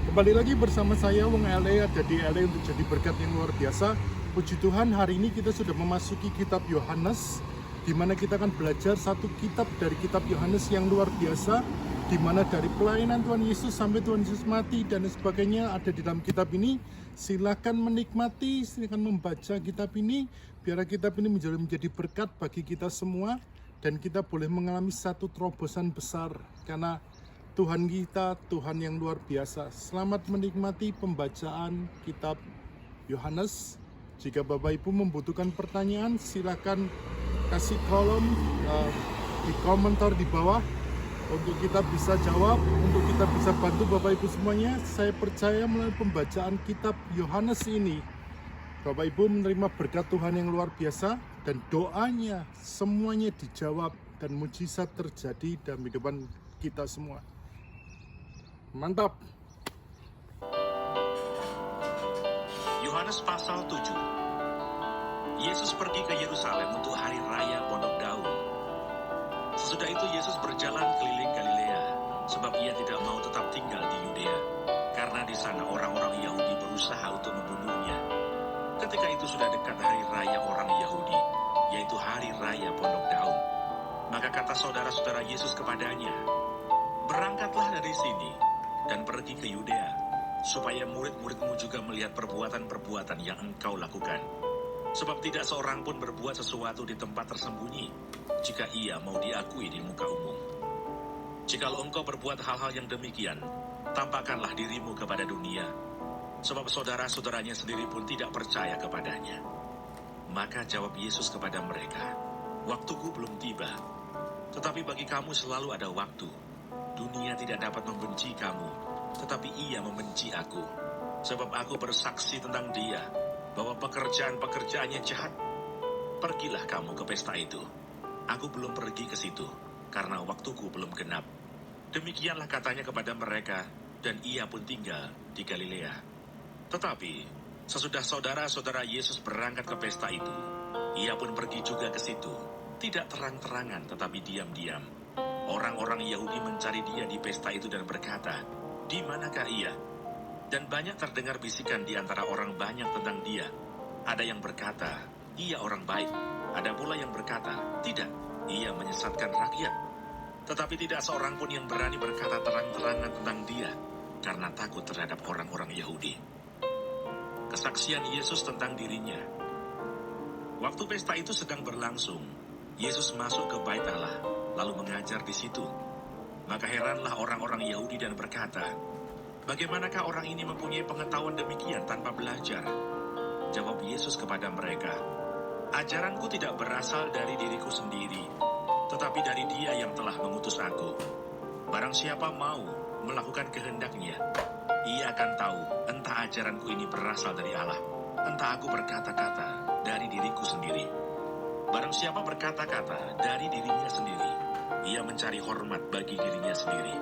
Kembali lagi bersama saya Wong LA, ada di LA untuk jadi berkat yang luar biasa. Puji Tuhan, hari ini kita sudah memasuki kitab Yohanes, di mana kita akan belajar satu kitab dari kitab Yohanes yang luar biasa, di mana dari pelayanan Tuhan Yesus sampai Tuhan Yesus mati dan sebagainya ada di dalam kitab ini. Silakan menikmati, silakan membaca kitab ini, biar kitab ini menjadi berkat bagi kita semua, dan kita boleh mengalami satu terobosan besar, karena Tuhan kita, Tuhan yang luar biasa. Selamat menikmati pembacaan kitab Yohanes. Jika Bapak Ibu membutuhkan pertanyaan, silakan kasih kolom di komentar di bawah untuk kita bisa jawab, untuk kita bisa bantu Bapak Ibu semuanya. Saya percaya melalui pembacaan kitab Yohanes ini, Bapak Ibu menerima berkat Tuhan yang luar biasa, dan doanya semuanya dijawab dan mujizat terjadi dalam kehidupan kita semua. Mantap. Yohanes pasal 7. Yesus pergi ke Yerusalem untuk hari raya Pondok Daun. Sesudah itu Yesus berjalan keliling Galilea, sebab ia tidak mau tetap tinggal di Yudea, karena di sana orang-orang Yahudi berusaha untuk membunuhnya. Ketika itu sudah dekat hari raya orang Yahudi, yaitu hari raya Pondok Daun. Maka kata saudara-saudara Yesus kepadanya, "Berangkatlah dari sini dan pergi ke Yudea, supaya murid-muridmu juga melihat perbuatan-perbuatan yang engkau lakukan. Sebab tidak seorang pun berbuat sesuatu di tempat tersembunyi, jika ia mau diakui di muka umum. Jikalau engkau berbuat hal-hal yang demikian, tampakkanlah dirimu kepada dunia, sebab saudara-saudaranya sendiri pun tidak percaya kepadanya." Maka jawab Yesus kepada mereka, "Waktuku belum tiba, tetapi bagi kamu selalu ada waktu. Dunia tidak dapat membenci kamu, tetapi ia membenci aku, sebab aku bersaksi tentang dia, bahwa pekerjaan-pekerjaannya jahat. Pergilah kamu ke pesta itu. Aku belum pergi ke situ, karena waktuku belum genap." Demikianlah katanya kepada mereka, dan ia pun tinggal di Galilea. Tetapi, sesudah saudara-saudara Yesus berangkat ke pesta itu, ia pun pergi juga ke situ, tidak terang-terangan tetapi diam-diam. Orang-orang Yahudi mencari dia di pesta itu dan berkata, "Di manakah ia?" Dan banyak terdengar bisikan di antara orang banyak tentang dia. Ada yang berkata, "Ia orang baik." Ada pula yang berkata, "Tidak, ia menyesatkan rakyat." Tetapi tidak seorang pun yang berani berkata terang-terangan tentang dia, karena takut terhadap orang-orang Yahudi. Kesaksian Yesus tentang dirinya. Waktu pesta itu sedang berlangsung, Yesus masuk ke Bait Allah, lalu mengajar di situ. Maka heranlah orang-orang Yahudi dan berkata, "Bagaimanakah orang ini mempunyai pengetahuan demikian tanpa belajar?" Jawab Yesus kepada mereka, "Ajaranku tidak berasal dari diriku sendiri, tetapi dari Dia yang telah mengutus aku. Barang siapa mau melakukan kehendaknya, ia akan tahu entah ajaranku ini berasal dari Allah, entah aku berkata-kata dari diriku sendiri. Barang siapa berkata-kata dari dirinya sendiri, ia mencari hormat bagi dirinya sendiri.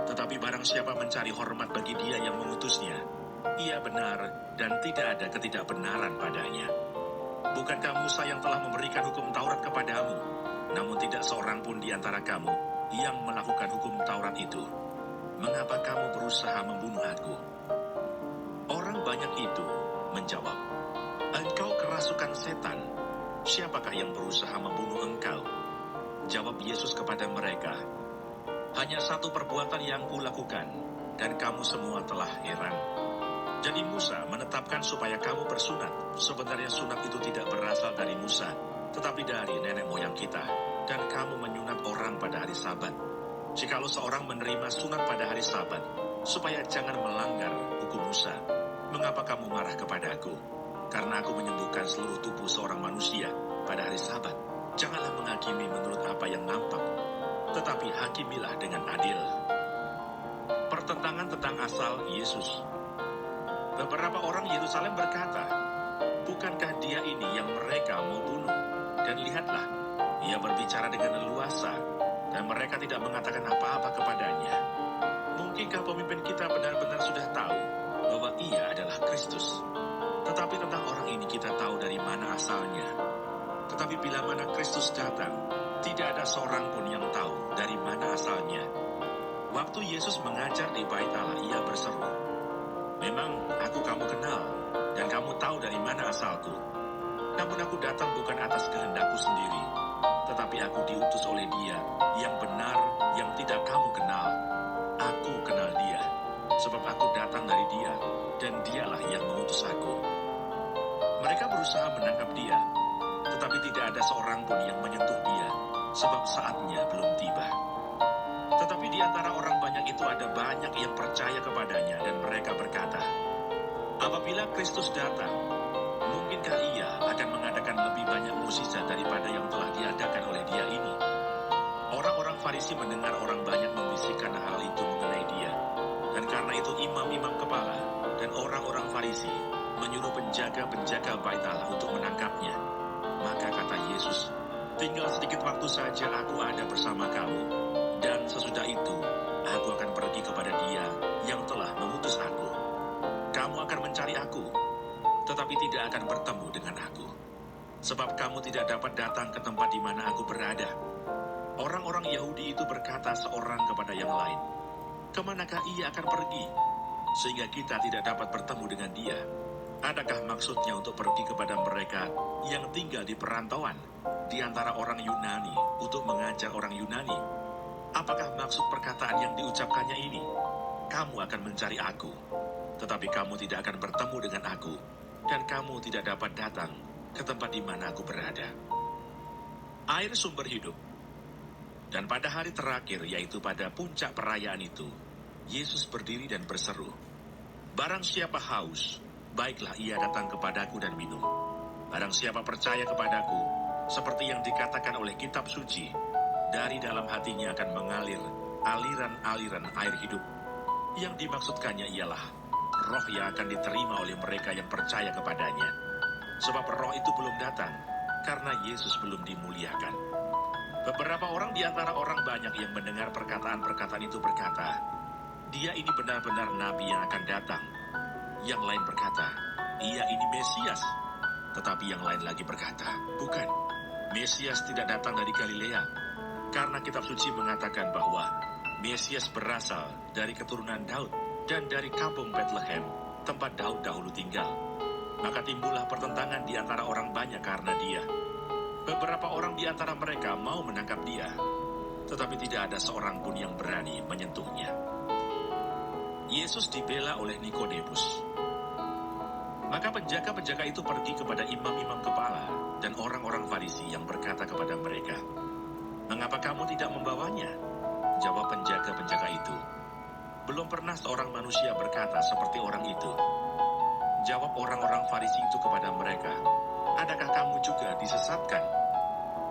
Tetapi barang siapa mencari hormat bagi Dia yang mengutusnya, ia benar dan tidak ada ketidakbenaran padanya. Bukankah Musa yang telah memberikan hukum Taurat kepadamu? Namun tidak seorang pun di antara kamu yang melakukan hukum Taurat itu. Mengapa kamu berusaha membunuh aku?" Orang banyak itu menjawab, "Engkau kerasukan setan. Siapakah yang berusaha membunuh engkau?" Jawab Yesus kepada mereka, "Hanya satu perbuatan yang kulakukan, dan kamu semua telah heran. Jadi Musa menetapkan supaya kamu bersunat. Sebenarnya sunat itu tidak berasal dari Musa, tetapi dari nenek moyang kita. Dan kamu menyunat orang pada hari Sabat. Jikalau seorang menerima sunat pada hari Sabat, supaya jangan melanggar hukum Musa, mengapa kamu marah kepada aku? Karena aku menyembuhkan seluruh tubuh seorang manusia pada hari Sabat. Janganlah menghakimi menurut apa yang nampak, tetapi hakimilah dengan adil." Pertentangan tentang asal Yesus. Beberapa orang Yerusalem berkata, "Bukankah dia ini yang mereka mau bunuh? Dan lihatlah, ia berbicara dengan leluasa, dan mereka tidak mengatakan apa-apa kepadanya. Mungkinkah pemimpin kita benar-benar sudah tahu bahwa ia adalah Kristus? Tetapi tentang orang ini kita tahu dari mana asalnya. Tetapi bila mana Kristus datang, tidak ada seorang pun yang tahu dari mana asalnya. Waktu Waktu Yesus mengajar di Bait Allah, ia berseru, "Memang aku kamu kenal, dan kamu tahu dari mana asalku. Namun aku datang bukan atas kehendakku sendiri, tetapi aku diutus oleh Dia yang benar, yang tidak kamu kenal. Aku kenal Dia, sebab aku datang dari Dia, dan Dialah yang mengutus aku." Mereka berusaha menangkap Dia, tetapi tidak ada seorang pun yang menyentuh Dia, sebab saatnya belum tiba. Tetapi di antara orang banyak itu ada banyak yang percaya kepadanya, dan mereka berkata, "Apabila Kristus datang, mungkinkah Ia akan mengadakan lebih banyak mukjizat daripada yang telah diadakan oleh Dia ini?" Orang-orang Farisi mendengar orang banyak membisikkan hal itu mengenai Dia, dan karena itu imam-imam kepala dan orang-orang Farisi menyuruh penjaga-penjaga Bait Allah untuk menangkapnya. Maka kata Yesus, "Tinggal sedikit waktu saja aku ada bersama kamu, dan sesudah itu aku akan pergi kepada Dia yang telah mengutus aku. Kamu akan mencari aku, tetapi tidak akan bertemu dengan aku, sebab kamu tidak dapat datang ke tempat di mana aku berada." Orang-orang Yahudi itu berkata seorang kepada yang lain, "Kemanakah Ia akan pergi, sehingga kita tidak dapat bertemu dengan Dia? Adakah maksudnya untuk pergi kepada mereka yang tinggal di perantauan di antara orang Yunani untuk mengajar orang Yunani? Apakah maksud perkataan yang diucapkannya ini? Kamu akan mencari aku, tetapi kamu tidak akan bertemu dengan aku, dan kamu tidak dapat datang ke tempat di mana aku berada." Air sumber hidup. Dan pada hari terakhir, yaitu pada puncak perayaan itu, Yesus berdiri dan berseru, "Barang siapa haus, baiklah ia datang kepadaku dan minum. Barang siapa percaya kepadaku, seperti yang dikatakan oleh kitab suci, dari dalam hatinya akan mengalir aliran-aliran air hidup." Yang dimaksudkannya ialah roh yang akan diterima oleh mereka yang percaya kepadanya. Sebab roh itu belum datang, karena Yesus belum dimuliakan. Beberapa orang di antara orang banyak yang mendengar perkataan-perkataan itu berkata, "Dia ini benar-benar nabi yang akan datang." Yang lain berkata, "Ia ini Mesias." Tetapi yang lain lagi berkata, "Bukan, Mesias tidak datang dari Galilea, karena kitab suci mengatakan bahwa Mesias berasal dari keturunan Daud dan dari kampung Bethlehem, tempat Daud dahulu tinggal." Maka timbullah pertentangan di antara orang banyak karena Dia. Beberapa orang di antara mereka mau menangkap Dia, tetapi tidak ada seorang pun yang berani menyentuhnya. Yesus dibela oleh Nikodemus. Maka penjaga-penjaga itu pergi kepada imam-imam kepala dan orang-orang Farisi yang berkata kepada mereka, "Mengapa kamu tidak membawanya?" Jawab penjaga-penjaga itu, "Belum pernah seorang manusia berkata seperti orang itu." Jawab orang-orang Farisi itu kepada mereka, "Adakah kamu juga disesatkan?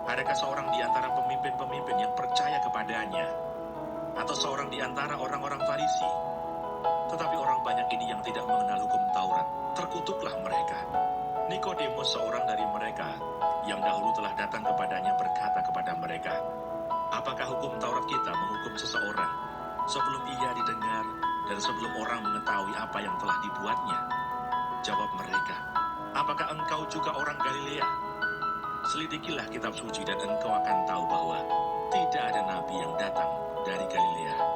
Adakah seorang di antara pemimpin-pemimpin yang percaya kepadanya, atau seorang di antara orang-orang Farisi? Tetapi orang banyak ini yang tidak mengenal hukum Taurat, terkutuklah mereka." Nikodemus, seorang dari mereka yang dahulu telah datang kepadanya, berkata kepada mereka, "Apakah hukum Taurat kita menghukum seseorang sebelum ia didengar dan sebelum orang mengetahui apa yang telah dibuatnya?" Jawab mereka, "Apakah engkau juga orang Galilea? Selidikilah kitab suci dan engkau akan tahu bahwa tidak ada nabi yang datang dari Galilea."